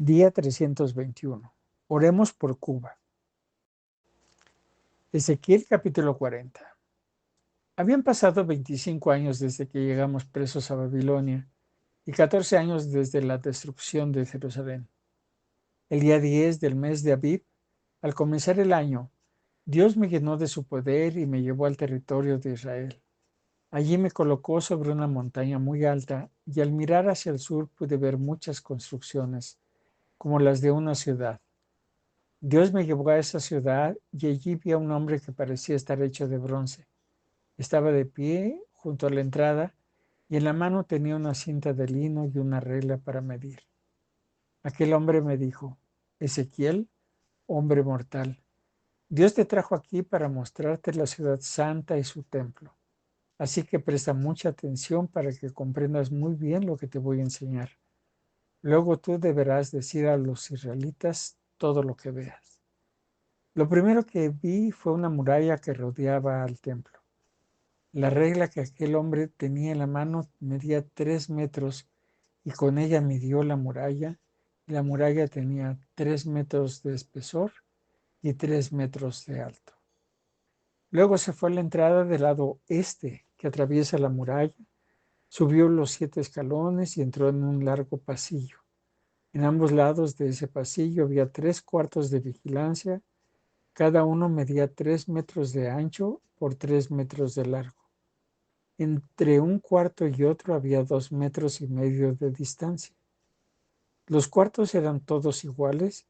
Día 321. Oremos por Cuba. Ezequiel capítulo 40. Habían pasado 25 años desde que llegamos presos a Babilonia y 14 años desde la destrucción de Jerusalén. El día 10 del mes de Abib, al comenzar el año, Dios me llenó de su poder y me llevó al territorio de Israel. Allí me colocó sobre una montaña muy alta y al mirar hacia el sur pude ver muchas construcciones, como las de una ciudad. Dios me llevó a esa ciudad y allí vi a un hombre que parecía estar hecho de bronce. Estaba de pie junto a la entrada y en la mano tenía una cinta de lino y una regla para medir. Aquel hombre me dijo: Ezequiel, hombre mortal, Dios te trajo aquí para mostrarte la ciudad santa y su templo. Así que presta mucha atención para que comprendas muy bien lo que te voy a enseñar. Luego tú deberás decir a los israelitas todo lo que veas. Lo primero que vi fue una muralla que rodeaba al templo. La regla que aquel hombre tenía en la mano medía 3 metros y con ella midió la muralla. Y la muralla tenía 3 metros de espesor y 3 metros de alto. Luego se fue a la entrada del lado este que atraviesa la muralla, subió los 7 escalones y entró en un largo pasillo. En ambos lados de ese pasillo había 3 cuartos de vigilancia. Cada uno medía 3 metros de ancho por 3 metros de largo. Entre un cuarto y otro había 2 metros y medio de distancia. Los cuartos eran todos iguales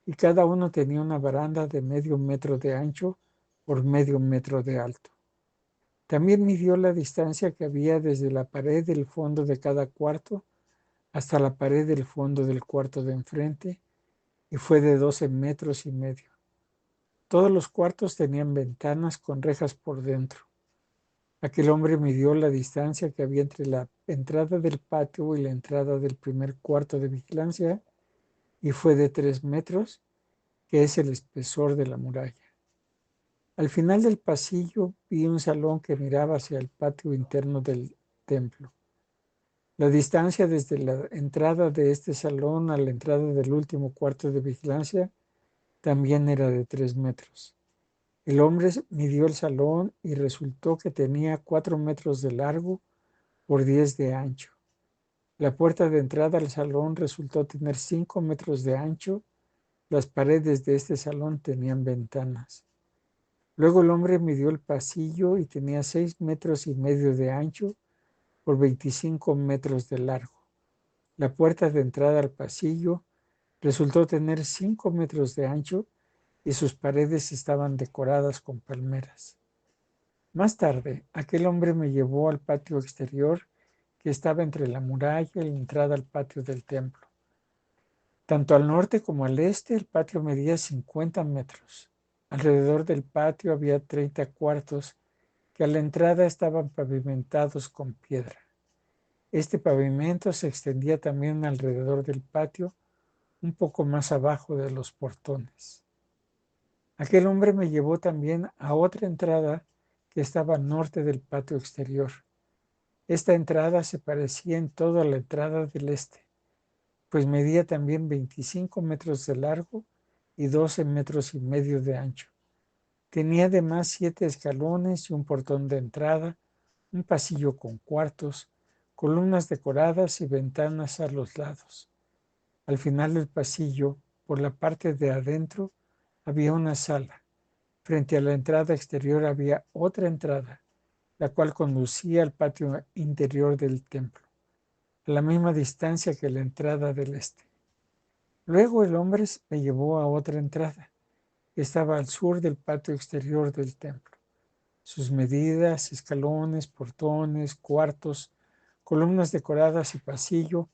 y cada uno tenía una baranda de medio metro de ancho por medio metro de alto. También midió la distancia que había desde la pared del fondo de cada cuarto hasta la pared del fondo del cuarto de enfrente y fue de 12 metros y medio. Todos los cuartos tenían ventanas con rejas por dentro. Aquel hombre midió la distancia que había entre la entrada del patio y la entrada del primer cuarto de vigilancia y fue de 3 metros, que es el espesor de la muralla. Al final del pasillo vi un salón que miraba hacia el patio interno del templo. La distancia desde la entrada de este salón a la entrada del último cuarto de vigilancia también era de 3 metros. El hombre midió el salón y resultó que tenía 4 metros de largo por 10 de ancho. La puerta de entrada al salón resultó tener 5 metros de ancho. Las paredes de este salón tenían ventanas. Luego el hombre midió el pasillo y tenía 6 metros y medio de ancho por 25 metros de largo. La puerta de entrada al pasillo resultó tener 5 metros de ancho y sus paredes estaban decoradas con palmeras. Más tarde, aquel hombre me llevó al patio exterior que estaba entre la muralla y la entrada al patio del templo. Tanto al norte como al este, el patio medía 50 metros. Alrededor del patio había 30 cuartos que a la entrada estaban pavimentados con piedra. Este pavimento se extendía también alrededor del patio, un poco más abajo de los portones. Aquel hombre me llevó también a otra entrada que estaba al norte del patio exterior. Esta entrada se parecía en todo a la entrada del este, pues medía también 25 metros de largo y 12 metros y medio de ancho. Tenía además 7 escalones y un portón de entrada, un pasillo con cuartos, columnas decoradas y ventanas a los lados. Al final del pasillo, por la parte de adentro, había una sala. Frente a la entrada exterior había otra entrada, la cual conducía al patio interior del templo, a la misma distancia que la entrada del este. Luego el hombre me llevó a otra entrada, que estaba al sur del patio exterior del templo. Sus medidas, escalones, portones, cuartos, columnas decoradas y pasillo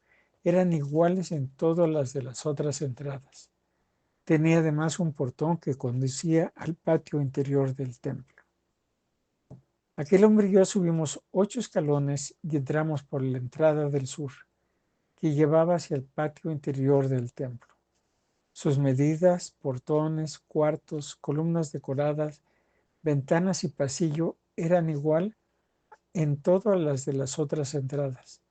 eran iguales en todas las de las otras entradas. Tenía además un portón que conducía al patio interior del templo. Aquel hombre y yo subimos 8 escalones y entramos por la entrada del sur, que llevaba hacia el patio interior del templo. Sus medidas, portones, cuartos, columnas decoradas, ventanas y pasillo eran igual en todas las de las otras entradas.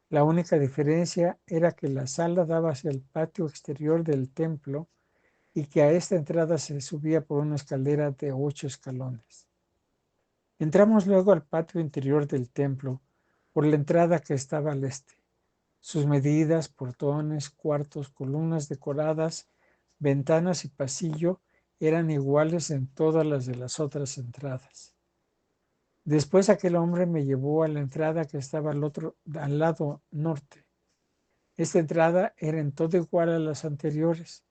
La única diferencia era que la sala daba hacia el patio exterior del templo y que a esta entrada se subía por una escalera de 8 escalones. Entramos luego al patio interior del templo por la entrada que estaba al este. Sus medidas, portones, cuartos, columnas decoradas, ventanas y pasillo eran iguales en todas las de las otras entradas. Después aquel hombre me llevó a la entrada que estaba al lado norte. Esta entrada era en todo igual a las anteriores,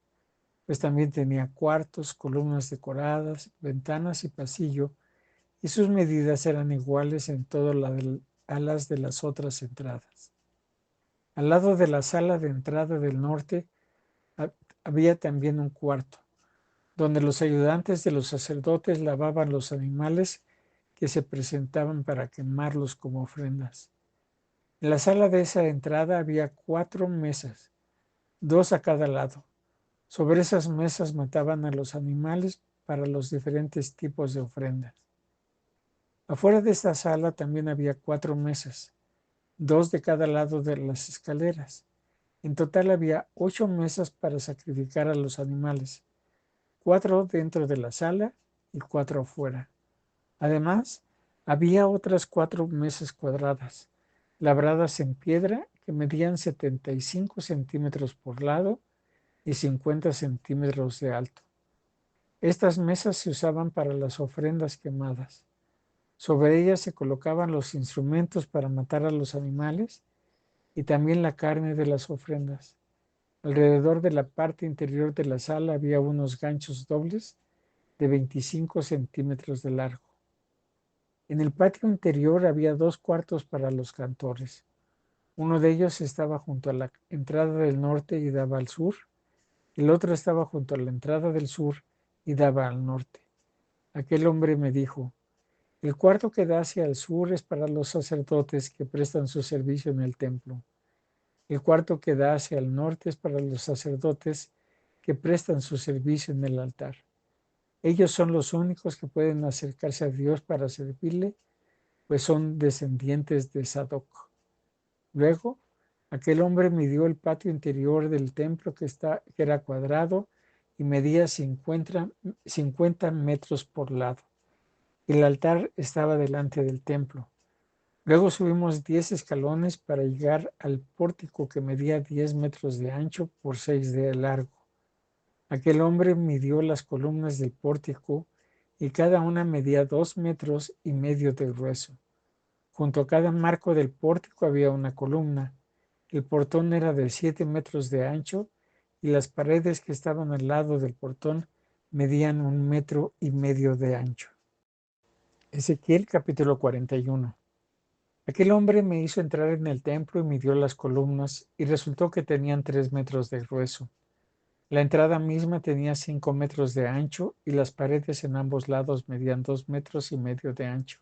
pues también tenía cuartos, columnas decoradas, ventanas y pasillo, y sus medidas eran iguales en todas las de las otras entradas. Al lado de la sala de entrada del norte había también un cuarto, donde los ayudantes de los sacerdotes lavaban los animales que se presentaban para quemarlos como ofrendas. En la sala de esa entrada había 4 mesas, 2 a cada lado. Sobre esas mesas mataban a los animales para los diferentes tipos de ofrendas. Afuera de esta sala también había 4 mesas, 2 de cada lado de las escaleras. En total había 8 mesas para sacrificar a los animales, 4 dentro de la sala y 4 afuera. Además, había otras 4 mesas cuadradas, labradas en piedra, que medían 75 centímetros por lado y 50 centímetros de alto. Estas mesas se usaban para las ofrendas quemadas. Sobre ellas se colocaban los instrumentos para matar a los animales y también la carne de las ofrendas. Alrededor de la parte interior de la sala había unos ganchos dobles de 25 centímetros de largo. En el patio interior había 2 cuartos para los cantores. Uno de ellos estaba junto a la entrada del norte y daba al sur. El otro estaba junto a la entrada del sur y daba al norte. Aquel hombre me dijo: el cuarto que da hacia el sur es para los sacerdotes que prestan su servicio en el templo. El cuarto que da hacia el norte es para los sacerdotes que prestan su servicio en el altar. Ellos son los únicos que pueden acercarse a Dios para servirle, pues son descendientes de Sadoc. Luego, aquel hombre midió el patio interior del templo que era cuadrado y medía 50 metros por lado. El altar estaba delante del templo. Luego subimos 10 escalones para llegar al pórtico que medía 10 metros de ancho por 6 de largo. Aquel hombre midió las columnas del pórtico y cada una medía 2,5 metros de grueso. Junto a cada marco del pórtico había una columna. El portón era de 7 metros de ancho y las paredes que estaban al lado del portón medían 1,5 metros de ancho. Ezequiel capítulo 41. Aquel hombre me hizo entrar en el templo y midió las columnas y resultó que tenían 3 metros de grueso. La entrada misma tenía 5 metros de ancho y las paredes en ambos lados medían 2,5 metros de ancho.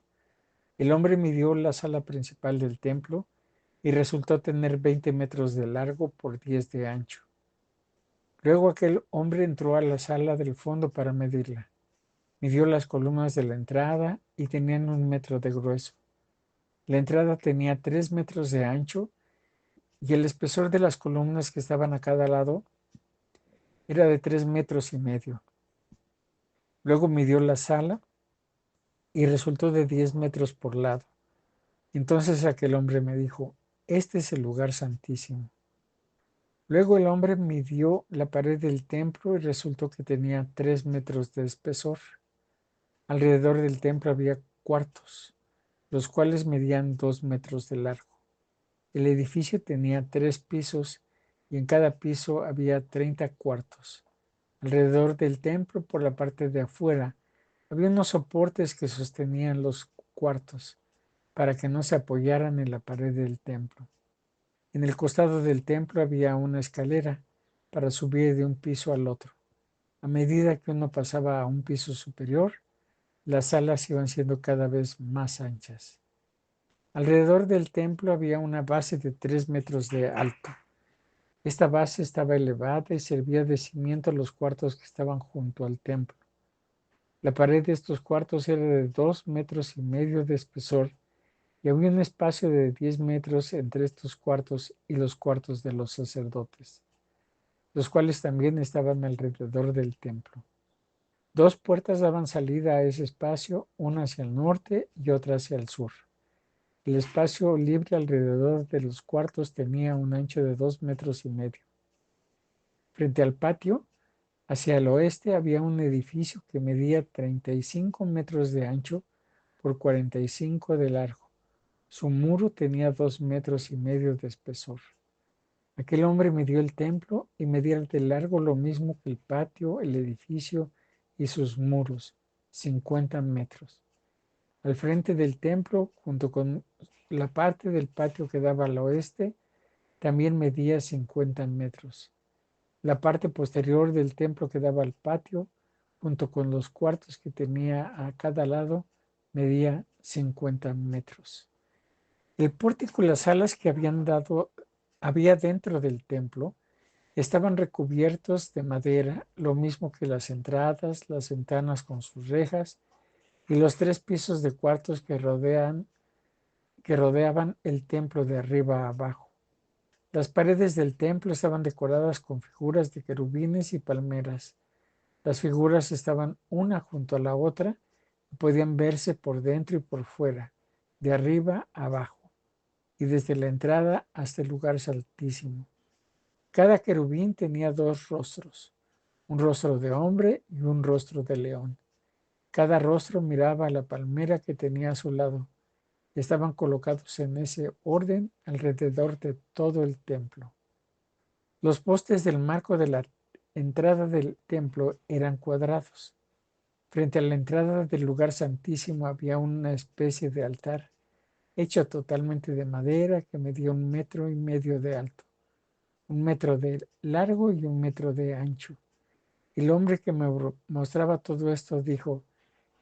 El hombre midió la sala principal del templo y resultó tener 20 metros de largo por 10 de ancho. Luego aquel hombre entró a la sala del fondo para medirla. Midió las columnas de la entrada y tenían 1 metro de grueso. La entrada tenía 3 metros de ancho y el espesor de las columnas que estaban a cada lado era de 3,5 metros. Luego midió la sala y resultó de 10 metros por lado. Entonces aquel hombre me dijo: este es el lugar santísimo. Luego el hombre midió la pared del templo y resultó que tenía 3 metros de espesor. Alrededor del templo había cuartos, los cuales medían 2 metros de largo. El edificio tenía 3 pisos y en cada piso había 30 cuartos. Alrededor del templo, por la parte de afuera, había unos soportes que sostenían los cuartos para que no se apoyaran en la pared del templo. En el costado del templo había una escalera para subir de un piso al otro. A medida que uno pasaba a un piso superior, las salas iban siendo cada vez más anchas. Alrededor del templo había una base de 3 metros de alto. Esta base estaba elevada y servía de cimiento a los cuartos que estaban junto al templo. La pared de estos cuartos era de 2,5 metros de espesor y había un espacio de 10 metros entre estos cuartos y los cuartos de los sacerdotes, los cuales también estaban alrededor del templo. 2 puertas daban salida a ese espacio, una hacia el norte y otra hacia el sur. El espacio libre alrededor de los cuartos tenía un ancho de 2,5 metros. Frente al patio, hacia el oeste, había un edificio que medía 35 metros de ancho por 45 de largo. Su muro tenía 2,5 metros de espesor. Aquel hombre midió el templo y medía de largo lo mismo que el patio, el edificio y sus muros, 50 metros. Al frente del templo, junto con la parte del patio que daba al oeste, también medía 50 metros. La parte posterior del templo que daba al patio, junto con los cuartos que tenía a cada lado, medía 50 metros. El pórtico y las salas que había dentro del templo estaban recubiertos de madera, lo mismo que las entradas, las ventanas con sus rejas y los 3 pisos de cuartos que rodeaban el templo de arriba a abajo. Las paredes del templo estaban decoradas con figuras de querubines y palmeras. Las figuras estaban una junto a la otra y podían verse por dentro y por fuera, de arriba a abajo, y desde la entrada hasta el lugar altísimo. Cada querubín tenía 2 rostros, un rostro de hombre y un rostro de león. Cada rostro miraba a la palmera que tenía a su lado. Estaban colocados en ese orden alrededor de todo el templo. Los postes del marco de la entrada del templo eran cuadrados. Frente a la entrada del lugar santísimo había una especie de altar, hecho totalmente de madera que medía 1,5 metros de alto, 1 metro de largo y 1 metro de ancho. El hombre que me mostraba todo esto dijo: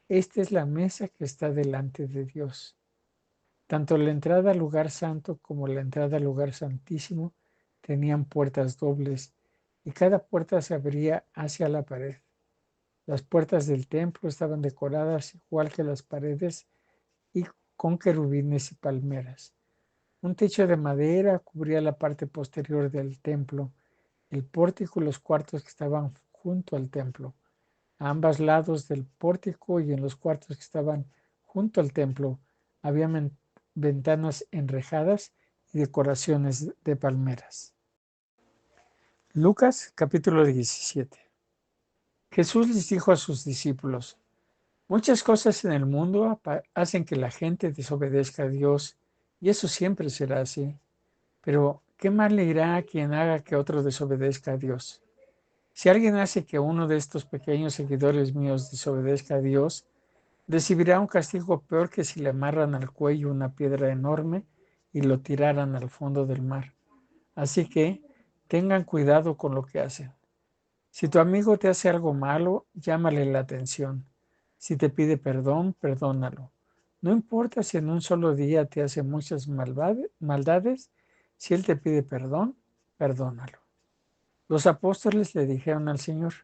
esta es la mesa que está delante de Dios. Tanto la entrada al lugar santo como la entrada al lugar santísimo tenían puertas dobles y cada puerta se abría hacia la pared. Las puertas del templo estaban decoradas igual que las paredes y con querubines y palmeras. Un techo de madera cubría la parte posterior del templo, el pórtico y los cuartos que estaban junto al templo. A ambos lados del pórtico y en los cuartos que estaban junto al templo había ventanas enrejadas y decoraciones de palmeras. Lucas capítulo 17. Jesús les dijo a sus discípulos: muchas cosas en el mundo hacen que la gente desobedezca a Dios, y eso siempre será así. Pero, ¿qué mal le irá a quien haga que otro desobedezca a Dios? Si alguien hace que uno de estos pequeños seguidores míos desobedezca a Dios, recibirá un castigo peor que si le amarran al cuello una piedra enorme y lo tiraran al fondo del mar. Así que tengan cuidado con lo que hacen. Si tu amigo te hace algo malo, llámale la atención. Si te pide perdón, perdónalo. No importa si en un solo día te hace muchas maldades, si él te pide perdón, perdónalo. Los apóstoles le dijeron al Señor: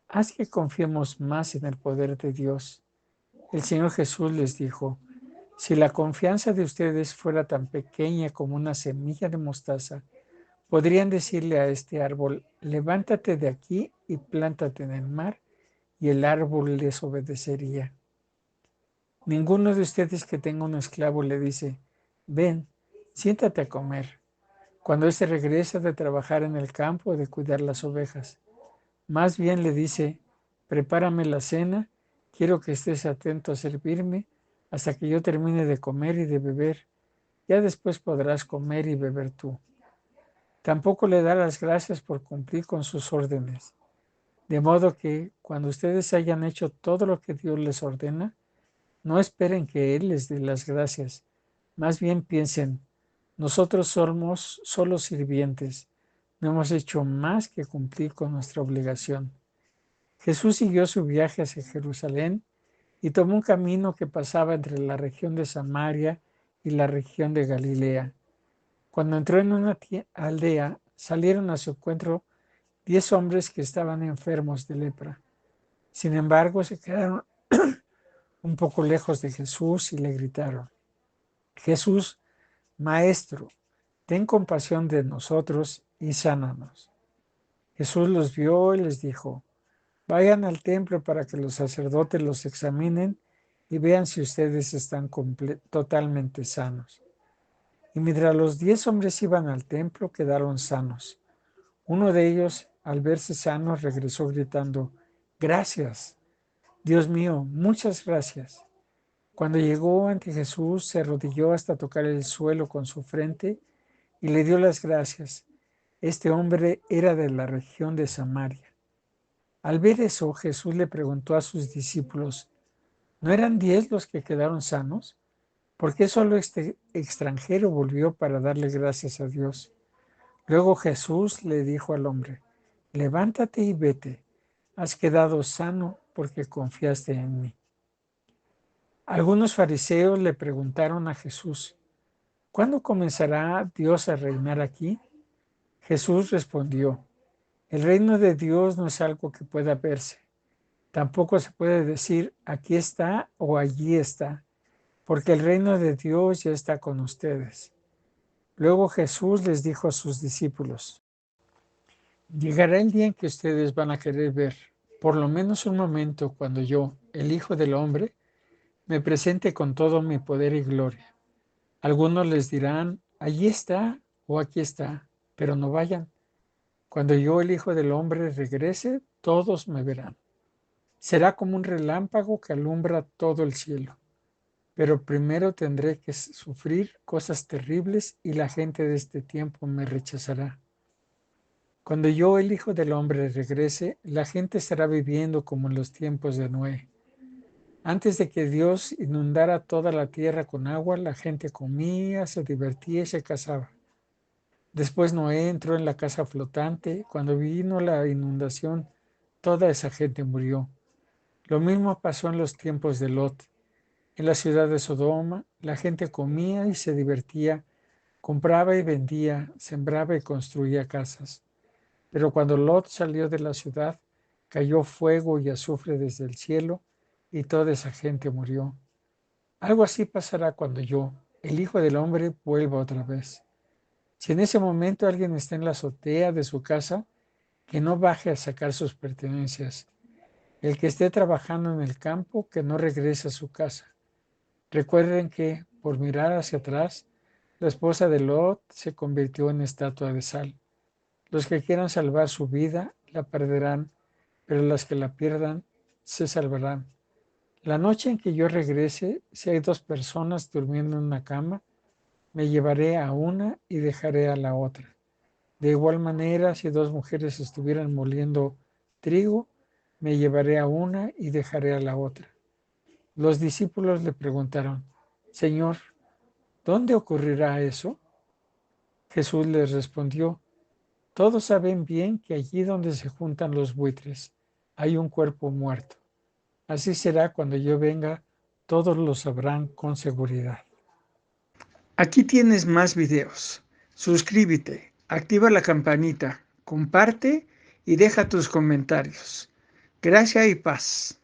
haz que confiemos más en el poder de Dios. El Señor Jesús les dijo: si la confianza de ustedes fuera tan pequeña como una semilla de mostaza, podrían decirle a este árbol: levántate de aquí y plántate en el mar, y el árbol les obedecería. Ninguno de ustedes que tenga un esclavo le dice: ven, siéntate a comer, cuando éste regresa de trabajar en el campo o de cuidar las ovejas. Más bien le dice: prepárame la cena, quiero que estés atento a servirme hasta que yo termine de comer y de beber. Ya después podrás comer y beber tú. Tampoco le da las gracias por cumplir con sus órdenes. De modo que, cuando ustedes hayan hecho todo lo que Dios les ordena, no esperen que Él les dé las gracias. Más bien piensen: nosotros somos solo sirvientes, no hemos hecho más que cumplir con nuestra obligación. Jesús siguió su viaje hacia Jerusalén y tomó un camino que pasaba entre la región de Samaria y la región de Galilea. Cuando entró en una aldea, salieron a su encuentro 10 hombres que estaban enfermos de lepra. Sin embargo, se quedaron un poco lejos de Jesús y le gritaron: Jesús, Maestro, ten compasión de nosotros y sánanos. Jesús los vio y les dijo, vayan al templo para que los sacerdotes los examinen y vean si ustedes están totalmente sanos. Y mientras los 10 hombres iban al templo, quedaron sanos. Uno de ellos, al verse sano, regresó gritando, gracias, Dios mío, muchas gracias. Cuando llegó ante Jesús, se arrodilló hasta tocar el suelo con su frente y le dio las gracias. Este hombre era de la región de Samaria. Al ver eso, Jesús le preguntó a sus discípulos, ¿no eran 10 los que quedaron sanos? ¿Por qué solo este extranjero volvió para darle gracias a Dios? Luego Jesús le dijo al hombre, levántate y vete, has quedado sano porque confiaste en mí. Algunos fariseos le preguntaron a Jesús, ¿cuándo comenzará Dios a reinar aquí? Jesús respondió, el reino de Dios no es algo que pueda verse. Tampoco se puede decir aquí está o allí está, porque el reino de Dios ya está con ustedes. Luego Jesús les dijo a sus discípulos, llegará el día en que ustedes van a querer ver, por lo menos un momento, cuando yo, el Hijo del Hombre, me presente con todo mi poder y gloria. Algunos les dirán, allí está o aquí está, pero no vayan. Cuando yo, el Hijo del Hombre, regrese, todos me verán. Será como un relámpago que alumbra todo el cielo. Pero primero tendré que sufrir cosas terribles y la gente de este tiempo me rechazará. Cuando yo, el Hijo del Hombre, regrese, la gente estará viviendo como en los tiempos de Noé. Antes de que Dios inundara toda la tierra con agua, la gente comía, se divertía y se casaba. Después Noé entró en la casa flotante. Cuando vino la inundación, toda esa gente murió. Lo mismo pasó en los tiempos de Lot. En la ciudad de Sodoma, la gente comía y se divertía, compraba y vendía, sembraba y construía casas. Pero cuando Lot salió de la ciudad, cayó fuego y azufre desde el cielo y toda esa gente murió. Algo así pasará cuando yo, el Hijo del Hombre, vuelva otra vez. Si en ese momento alguien está en la azotea de su casa, que no baje a sacar sus pertenencias. El que esté trabajando en el campo, que no regrese a su casa. Recuerden que, por mirar hacia atrás, la esposa de Lot se convirtió en estatua de sal. Los que quieran salvar su vida la perderán, pero las que la pierdan se salvarán. La noche en que yo regrese, si hay 2 personas durmiendo en una cama, me llevaré a una y dejaré a la otra. De igual manera, si 2 mujeres estuvieran moliendo trigo, me llevaré a una y dejaré a la otra. Los discípulos le preguntaron, Señor, ¿dónde ocurrirá eso? Jesús les respondió, todos saben bien que allí donde se juntan los buitres hay un cuerpo muerto. Así será cuando yo venga, todos lo sabrán con seguridad. Aquí tienes más videos. Suscríbete, activa la campanita, comparte y deja tus comentarios. Gracia y paz.